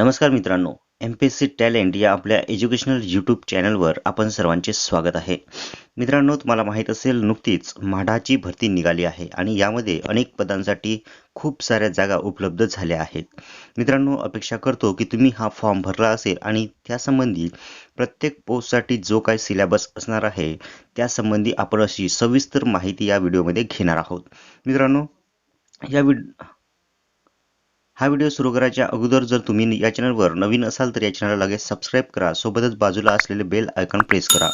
नमस्कार मित्रांनो, MPSC talent या आपल्या एज्युकेशनल यूट्यूब चॅनलवर आपण सर्वांचे स्वागत आहे. मित्रांनो, तुम्हाला माहीत असेल नुकतीच म्हाडाची भरती निघाली आहे आणि यामध्ये अनेक पदांसाठी खूप साऱ्या जागा उपलब्ध झाल्या आहेत. मित्रांनो, अपेक्षा करतो की तुम्ही हा फॉर्म भरला असेल आणि त्यासंबंधी प्रत्येक पोस्टसाठी जो काही सिलेबस असणार आहे, त्यासंबंधी आपण अशी सविस्तर माहिती या व्हिडिओमध्ये घेणार आहोत. मित्रांनो, या हा व्हिडिओ सुरू करायच्या अगोदर जर तुम्ही या चॅनलवर नवीन असाल तर या चॅनलला लगेच सबस्क्राईब करा. सोबतच बाजूला असलेले बेल आयकॉन प्रेस करा.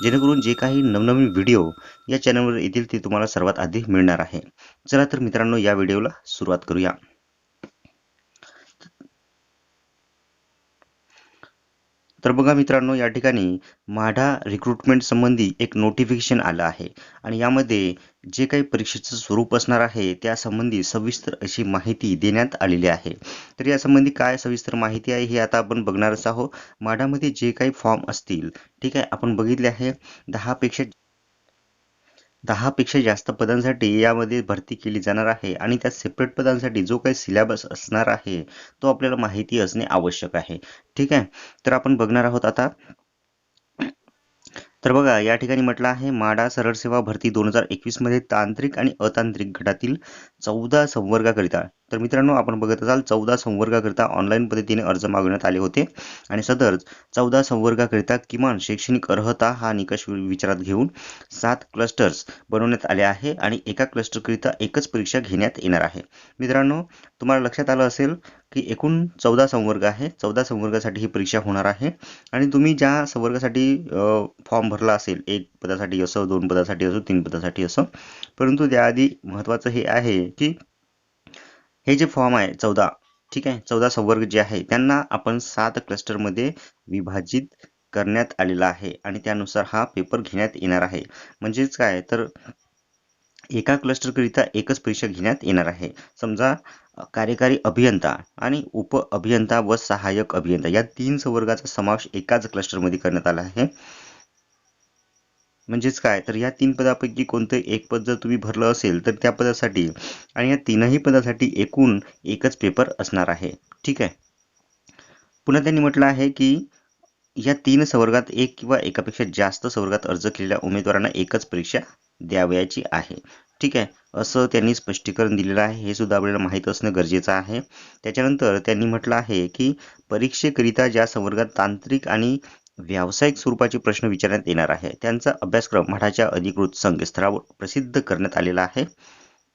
जेणेकरून जे काही नवनवीन व्हिडिओ या चॅनलवर येतील ते तुम्हाला सर्वात आधी मिळणार आहे. चला तर मित्रांनो, या व्हिडिओला सुरुवात करूया. तर बघा मित्रांनो, या ठिकाणी म्हाडा रिक्रुटमेंट संबंधी एक नोटिफिकेशन आलं आहे आणि यामध्ये जे काही परीक्षेचं स्वरूप असणार आहे त्यासंबंधी सविस्तर अशी माहिती देण्यात आलेली आहे. तर यासंबंधी काय सविस्तर माहिती आहे हे आता आपण बघणारच आहोत. म्हाडामध्ये जे काही फॉर्म असतील, ठीक आहे, आपण बघितले आहे 10पेक्षा जास्त पदांसाठी यामध्ये भरती केली जाणार आहे आणि त्या सेपरेट पदांसाठी जो काही सिलेबस असणार आहे तो आपल्याला माहिती असणे आवश्यक आहे. ठीक आहे, तर आपण बघणार आहोत आता. तर बघा, या ठिकाणी म्हटलं आहे म्हाडा सरळ सेवा भरती 2021 मध्ये तांत्रिक आणि अतांत्रिक गटातील 14 संवर्गाकरिता. तर मित्रांनो, आपण बघत असाल 14 संवर्गाकरिता ऑनलाईन पद्धतीने अर्ज मागवण्यात आले होते आणि सदर 14 संवर्गाकरिता किमान शैक्षणिक अर्हता हा निकष विचारात घेऊन 7 क्लस्टर्स बनवण्यात आले आहे आणि एका क्लस्टरकरिता एकच परीक्षा घेण्यात येणार आहे. मित्रांनो, तुम्हाला लक्षात आलं असेल की एकूण 14 संवर्ग आहे. 14 संवर्गासाठी ही परीक्षा होणार आहे आणि तुम्ही ज्या संवर्गासाठी फॉर्म भरला असेल, 1 पदासाठी असो, 2 पदासाठी असो, 3 पदासाठी असो, परंतु त्याआधी महत्त्वाचं हे आहे की हे जे फॉर्म आहे 14, ठीक आहे, 14 संवर्ग जे आहे त्यांना आपण 7 क्लस्टरमध्ये विभाजित करण्यात आलेला आहे आणि त्यानुसार हा पेपर घेण्यात येणार आहे. म्हणजेच काय, तर एका क्लस्टरकरिता एकच परीक्षा घेण्यात येणार आहे. समजा कार्यकारी अभियंता आणि उप अभियंता व सहाय्यक अभियंता या 3 संवर्गाचा समावेश एकाच क्लस्टरमध्ये करण्यात आला आहे. म्हणजेच काय, तर या 3 पदापैकी कोणतं एक पद जर तुम्ही भरलं असेल तर त्या पदासाठी आणि या 3ही पदासाठी एकूण एकच पेपर असणार आहे. ठीक आहे. पुन्हा त्यांनी म्हटलं आहे की या 3 संवर्गात एक किंवा एकापेक्षा जास्त संवर्गात अर्ज केलेल्या उमेदवारांना एकच परीक्षा द्यावयाची आहे. ठीक आहे, असं त्यांनी स्पष्टीकरण दिलेलं आहे. हे सुद्धा आपल्याला माहीत असणं गरजेचं आहे. त्याच्यानंतर त्यांनी म्हटलं आहे की परीक्षेकरिता ज्या संवर्गात तांत्रिक आणि व्यावसायिक स्वरूपाचे प्रश्न विचारण्यात येणार आहे त्यांचा अभ्यासक्रम म्हाडाच्या अधिकृत संकेतस्थळावर प्रसिद्ध करण्यात आलेला आहे.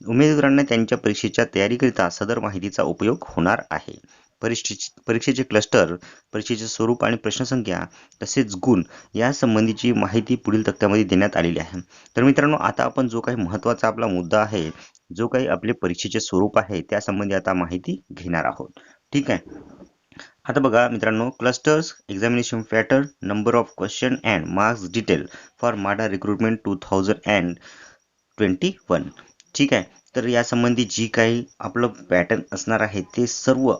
उमेदवारांना त्यांच्या परीक्षेच्या तयारीकरिता सदर माहितीचा उपयोग होणार आहे. परीक्षेचे क्लस्टर, परीक्षेचे स्वरूप आणि प्रश्नसंख्या तसेच गुण यासंबंधीची माहिती पुढील तक्त्यामध्ये देण्यात आलेली आहे. तर मित्रांनो, आता आपण जो काही महत्त्वाचा आपला मुद्दा आहे, जो काही आपले परीक्षेचे स्वरूप आहे त्यासंबंधी आता माहिती घेणार आहोत. ठीक आहे. आता बघा मित्रांनो, clusters, examination pattern, number of question and marks detail for MHADA recruitment 2021. ठीक आहे, तर यासंबंधी जी काही आपलं पॅटर्न असणार आहे ते सर्व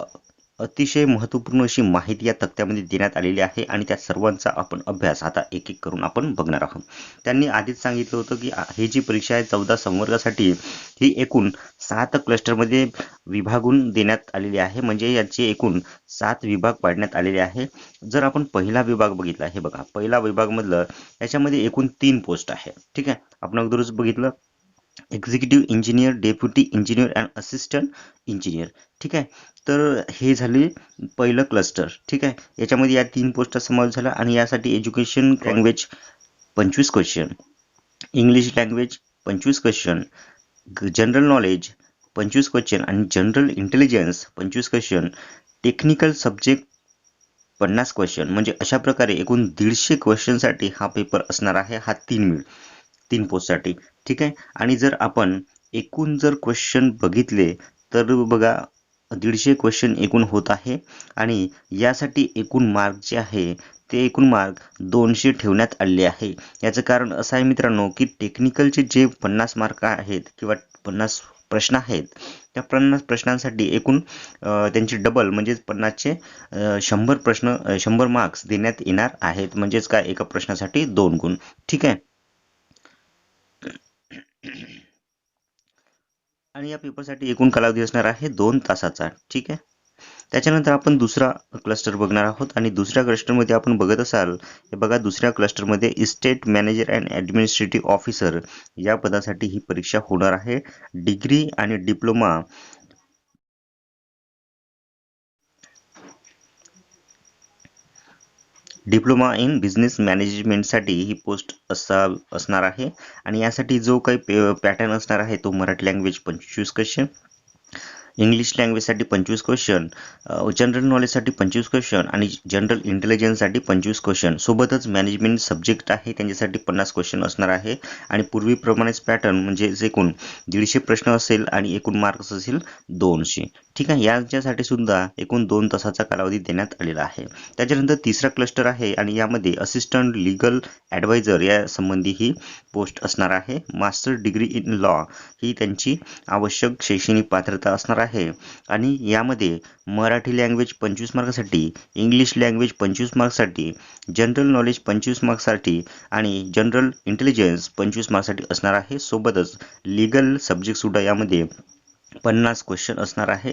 अतिशय महत्त्वपूर्ण अशी माहिती या तक्त्यामध्ये देण्यात आलेली आहे आणि त्या सर्वांचा आपण अभ्यास आता एक एक करून आपण बघणार आहोत. त्यांनी आधीच सांगितलं होतं की ही जी परीक्षा आहे 14 संवर्गासाठी ही एकूण 7 क्लस्टरमध्ये विभागून देण्यात आलेली आहे. म्हणजे याचे एकूण 7 विभाग पाडण्यात आलेले आहे. जर आपण पहिला विभाग बघितला, हे बघा पहिला विभागमधलं याच्यामध्ये एकूण 3 पोस्ट आहे. ठीक आहे, आपण अगोदरच बघितलं executive engineer, deputy engineer and assistant engineer. ठीक आहे, तर हे झाले पहिलं क्लस्टर. ठीक आहे, याच्यामध्ये या 3 पोस्टचा समावेश झाला आणि यासाठी education language 25 question, English language 25 question, general knowledge 25 question आणि general intelligence 25 question, technical subject 50 question. म्हणजे अशा प्रकारे एकूण 150 क्वेश्चनसाठी हा पेपर असणार आहे. हा 3 पोस्टसाठी. ठीक आहे, आणि जर आपण एकूण जर क्वेश्चन बघितले तर बघा 150 क्वेश्चन एकूण होत आहे आणि यासाठी एकूण मार्क जे आहे ते एकूण मार्क 200 ठेवण्यात आले आहे. याचं कारण असं आहे मित्रांनो की टेक्निकलचे जे 50 मार्क आहेत किंवा 50 प्रश्न आहेत त्या 50 प्रश्नांसाठी एकूण त्यांची डबल म्हणजेच 50चे 100 मार्क्स देण्यात येणार आहेत. म्हणजेच काय, एका प्रश्नासाठी 2 गुण. ठीक आहे, आणि या पेपरसाठी एकूण कालावधी असणार आहे 2 तासाचा. ठीक आहे, त्याच्यानंतर आपण दुसरा क्लस्टर बघणार आहोत आणि दुसऱ्या क्लस्टरमध्ये आपण बघत असाल, हे बघा दुसऱ्या क्लस्टरमध्ये estate manager and administrative officer या पदासाठी ही परीक्षा होणार आहे. डिग्री आणि डिप्लोमा इन बिझनेस मॅनेजमेंटसाठी ही पोस्ट असणार आहे आणि यासाठी जो काही पॅटर्न असणार आहे तो मराठी लँग्वेज 25 क्वेश्चन, इंग्लिश लँग्वेजसाठी 25 क्वेश्चन, जनरल नॉलेजसाठी 25 क्वेश्चन आणि जनरल इंटेलिजन्ससाठी 25 क्वेश्चन. सोबतच मॅनेजमेंट सब्जेक्ट आहे त्यांच्यासाठी 50 क्वेश्चन असणार आहे आणि पूर्वीप्रमाणेच पॅटर्न म्हणजे एकूण 150 प्रश्न असेल आणि एकूण मार्क्स असेल 200. ठीक आहे, यांच्यासाठी सुद्धा एकूण 2 तासाचा कालावधी देण्यात आलेला आहे. त्याच्यानंतर तिसरा क्लस्टर आहे आणि यामध्ये असिस्टंट लीगल ॲडवायझर या संबंधी ही पोस्ट असणार आहे. मास्टर डिग्री इन लॉ ही त्यांची आवश्यक शैक्षणिक पात्रता असणार आहे आणि यामध्ये मराठी लँग्वेज 25 मार्क्ससाठी, इंग्लिश लँग्वेज 25 मार्क्ससाठी, जनरल नॉलेज 25 मार्क्ससाठी आणि जनरल इंटेलिजन्स 25 मार्क्ससाठी असणार आहे. सोबतच लीगल सब्जेक्टसुद्धा यामध्ये 50 क्वेश्चन असणार आहे.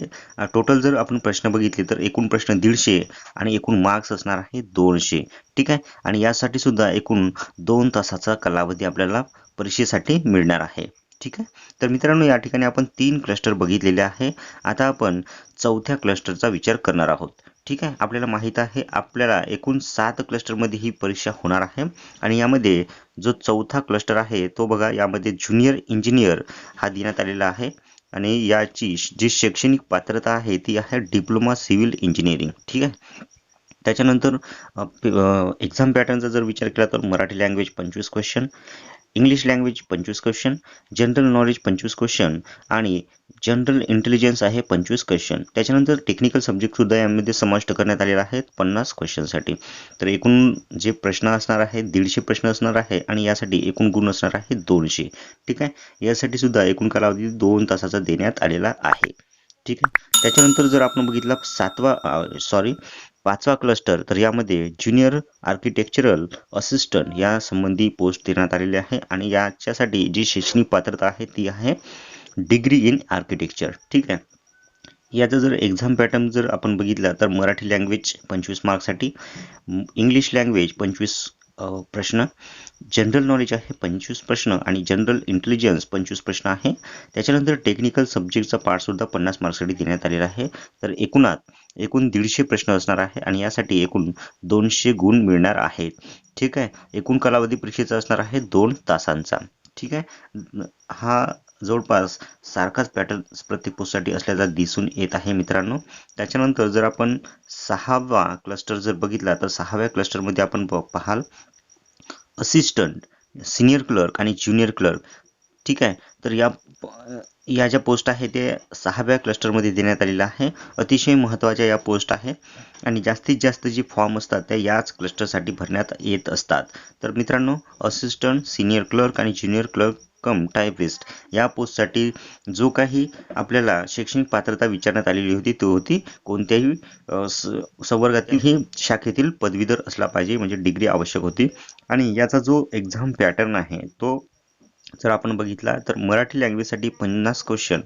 टोटल जर आपण प्रश्न बघितले तर एकूण प्रश्न 150 आणि एकूण मार्क्स असणार आहे 200. ठीक आहे, आणि यासाठी सुद्धा एकूण 2 तासाचा कालावधी आपल्याला परीक्षेसाठी मिळणार आहे. ठीक आहे, तर मित्रांनो या ठिकाणी आपण 3 क्लस्टर बघितलेले आहे. आता आपण चौथ्या क्लस्टरचा विचार करणार आहोत. ठीक आहे, आपल्याला माहीत आहे आपल्याला एकूण 7 क्लस्टरमध्ये ही परीक्षा होणार आहे आणि यामध्ये जो चौथा क्लस्टर आहे तो बघा, यामध्ये ज्युनियर इंजिनियर हा देण्यात आलेला आहे आणि याची जी शैक्षणिक पात्रता आहे ती आहे डिप्लोमा सिव्हिल इंजिनिअरिंग. ठीक आहे, त्याच्यानंतर एक्झाम पॅटर्नचा जर विचार केला तर Marathi language 25 question, English language 25 question, general knowledge 25 question आणि जनरल इंटेलिजन्स आहे 25 क्वेश्चन. त्याच्यानंतर टेक्निकल सब्जेक्टसुद्धा यामध्ये समाविष्ट करण्यात आलेला आहे 50 क्वेश्चनसाठी. तर एकूण जे प्रश्न असणार आहे 150 प्रश्न असणार आहे आणि यासाठी एकूण गुण असणार आहे 200. ठीक आहे, यासाठी सुद्धा एकूण कालावधी 2 तासाचा देण्यात आलेला आहे. ठीक आहे, त्याच्यानंतर जर आपण बघितला पाचवा क्लस्टर, तर यामध्ये ज्युनियर आर्किटेक्चरल असिस्टंट या संबंधी पोस्ट देण्यात आलेली आहे आणि याच्यासाठी जी शैक्षणिक पात्रता आहे ती आहे डिग्री इन आर्किटेक्चर. ठीक आहे, याचा जर एक्झाम पॅटर्न जर आपण बघितला तर मराठी लँग्वेज 25 मार्क्ससाठी, इंग्लिश लँग्वेज 25 प्रश्न, जनरल नॉलेज आहे 25 प्रश्न आणि जनरल इंटेलिजन्स 25 प्रश्न आहे. त्याच्यानंतर टेक्निकल सब्जेक्टचा पार्टसुद्धा 50 मार्क्ससाठी देण्यात आलेला आहे. तर एकूण 150 प्रश्न असणार आहे आणि यासाठी एकूण 200 गुण मिळणार आहेत. ठीक आहे, एकूण कालावधी परीक्षेचा असणार आहे 2 तासांचा. ठीक आहे, हा जवळपास सारखाच पॅटर्न प्रत्येक पोस्टसाठी असल्याचा दिसून येत आहे मित्रांनो. त्याच्यानंतर जर आपण 6वा क्लस्टर जर बघितला तर 6व्या क्लस्टरमध्ये आपण पाहाल असिस्टंट, सिनियर क्लर्क आणि ज्युनियर क्लर्क. ठीक आहे, तर या ज्या पोस्ट आहे ते 6व्या क्लस्टरमध्ये देण्यात आलेल्या आहे. अतिशय महत्त्वाच्या या पोस्ट आहे आणि जास्तीत जास्त जे फॉर्म असतात त्या याच क्लस्टरसाठी भरण्यात येत असतात. तर मित्रांनो, असिस्टंट, सिनियर क्लर्क आणि ज्युनियर क्लर्क कम टायपिस्ट या पोस्टसाठी जो काही आपल्याला शैक्षणिक पात्रता विचारण्यात आलेली होती ती होती कोणत्याही संवर्गातील ही शाखेतील पदवीधर असला पाहिजे, म्हणजे डिग्री आवश्यक होती. आणि याचा जो एक्झाम पॅटर्न आहे तो जर आपण बघितला तर मराठी लँग्वेजसाठी 50 क्वेश्चन,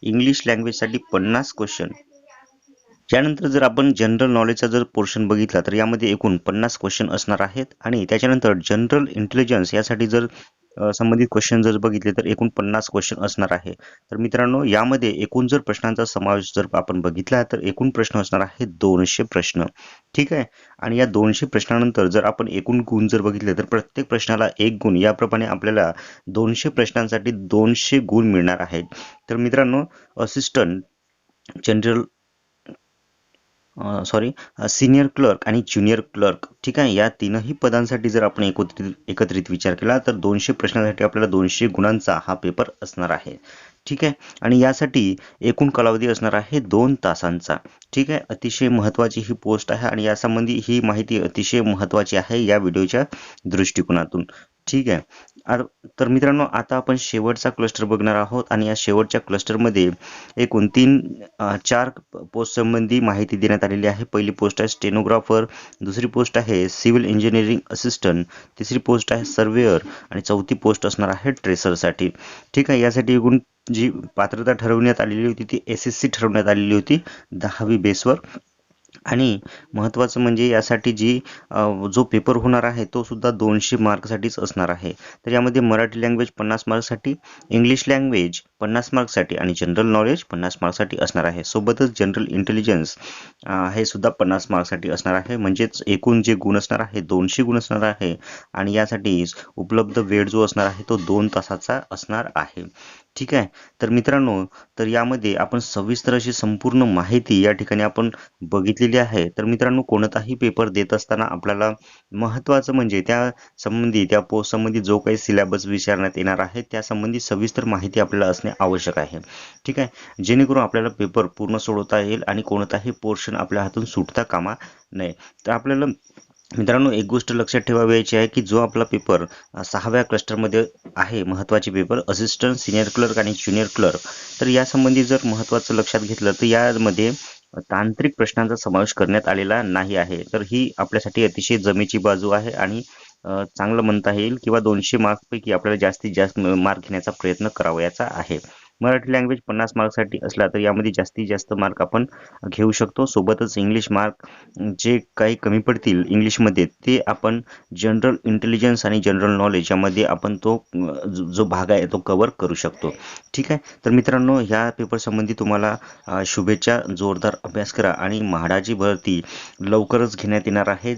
इंग्लिश लँग्वेजसाठी 50 क्वेश्चन. त्यानंतर जर आपण जनरल नॉलेजचा जर पोर्शन बघितला तर यामध्ये एकूण 50 क्वेश्चन असणार आहेत आणि त्याच्यानंतर जनरल इंटेलिजन्स यासाठी जर संबंधित क्वेश्चन जर बघितले तर एकूण 50 क्वेश्चन असणार आहे. तर मित्रांनो, यामध्ये एकूण जर प्रश्नांचा समावेश जर आपण बघितला तर एकूण प्रश्न असणार आहे 200 प्रश्न. ठीक आहे, आणि या 200 प्रश्नानंतर जर आपण एकूण गुण जर बघितले तर प्रत्येक प्रश्नाला 1 गुण, याप्रमाणे आपल्याला 200 प्रश्नांसाठी 200 गुण मिळणार आहेत. तर मित्रांनो, असिस्टंट, जनरल सिनियर क्लर्क आणि ज्युनियर क्लर्क, ठीक आहे, या तीनही पदांसाठी जर आपण एकत्रित विचार केला तर 200 प्रश्नांसाठी आपल्याला 200 गुणांचा हा पेपर असणार आहे. ठीक आहे, आणि यासाठी एकूण कालावधी असणार आहे 2 तासांचा. ठीक आहे, अतिशय महत्त्वाची ही पोस्ट आहे आणि यासंबंधी ही माहिती अतिशय महत्त्वाची आहे या व्हिडिओच्या दृष्टिकोनातून. ठीक आहे. तर मित्रांनो, आता आपण शेवटचा क्लस्टर बघणार आहोत आणि या शेवटच्या क्लस्टरमध्ये एकूण 4 पोस्ट संबंधी माहिती देण्यात आलेली आहे. पहिली पोस्ट आहे स्टेनोग्राफर, दुसरी पोस्ट आहे सिव्हिल इंजिनिअरिंग असिस्टंट, तिसरी पोस्ट आहे सर्वेअर आणि चौथी पोस्ट असणार आहे ट्रेसरसाठी. ठीक आहे. यासाठी एकूण जी पात्रता ठरवण्यात आलेली होती ती SSC ठरवण्यात आलेली होती 10वी बेसवर. आणि महत्त्वाचं म्हणजे यासाठी जो पेपर होणार आहे तो सुद्धा 200 मार्कसाठीच असणार आहे. तर यामध्ये मराठी लँग्वेज 50 मार्कसाठी, इंग्लिश लँग्वेज 50 मार्कसाठी आणि जनरल नॉलेज 50 मार्कसाठी असणार आहे. सोबतच जनरल इंटेलिजन्स हे सुद्धा 50 मार्कसाठी असणार आहे. म्हणजेच एकूण जे गुण असणार आहे 200 गुण असणार आहे आणि यासाठी उपलब्ध वेळ जो असणार आहे तो 2 तासाचा असणार आहे. ठीक आहे. तर मित्रांनो, तर यामध्ये आपण सविस्तर अशी संपूर्ण माहिती या ठिकाणी आपण बघितलेली आहे. तर मित्रांनो, कोणताही पेपर देत असताना आपल्याला महत्त्वाचं म्हणजे त्या पोस्ट संबंधी जो काही सिलेबस विचारण्यात येणार आहे त्या संबंधी सविस्तर माहिती आपल्याला असणे आवश्यक आहे. ठीक आहे. जेणेकरून आपल्याला पेपर पूर्ण सोडवता येईल आणि कोणताही पोर्शन आपल्या हातून सुटता कामा नये. तर आपल्याला मित्रांनो, एक गोष्ट लक्षात ठेवायची आहे की जो आपला पेपर 6व्या क्लस्टरमध्ये आहे, महत्त्वाचे पेपर असिस्टंट, सिनियर क्लर्क आणि ज्युनियर क्लर्क, तर यासंबंधी जर महत्त्वाचं लक्षात घेतलं तर यामध्ये तांत्रिक प्रश्नांचा समावेश करण्यात आलेला नाही आहे. तर ही आपल्यासाठी अतिशय जमेची बाजू आहे आणि चांगलं म्हणता येईल किंवा 200 मार्कपैकी आपल्याला जास्तीत जास्त मार्क घेण्याचा प्रयत्न करावयाचा आहे. मराठी लँग्वेज 50 मार्कसाठी असला तर यामध्ये जास्तीत जास्त मार्क आपण घेऊ शकतो. सोबतच इंग्लिश मार्क जे काही कमी पडतील इंग्लिशमध्ये ते आपण जनरल इंटेलिजन्स आणि जनरल नॉलेज यामध्ये आपण जो भाग आहे तो कव्हर करू शकतो. ठीक आहे. तर मित्रांनो, ह्या पेपर संबंधी तुम्हाला शुभेच्छा. जोरदार अभ्यास करा आणि म्हाडाची भरती लवकरच घेण्यात येणार आहे.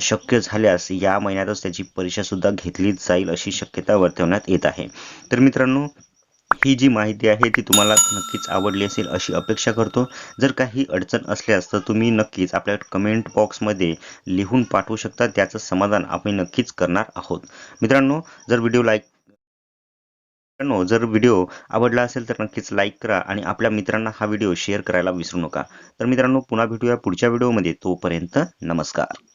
शक्य झाल्यास या महिन्यातच त्याची परीक्षा सुद्धा घेतली जाईल अशी शक्यता वर्तवण्यात येत आहे. तर मित्रांनो, ही जी माहिती आहे ती तुम्हाला नक्कीच आवडली असेल अशी अपेक्षा करतो. जर काही अडचण असल्यास तर तुम्ही नक्कीच आपल्या कमेंट बॉक्समध्ये लिहून पाठवू शकता. त्याचं समाधान आम्ही नक्कीच करणार आहोत. मित्रांनो, जर व्हिडिओ आवडला असेल तर नक्कीच लाईक करा आणि आपल्या मित्रांना हा व्हिडिओ शेअर करायला विसरू नका. तर मित्रांनो, पुन्हा भेटूया पुढच्या व्हिडिओमध्ये. तोपर्यंत नमस्कार.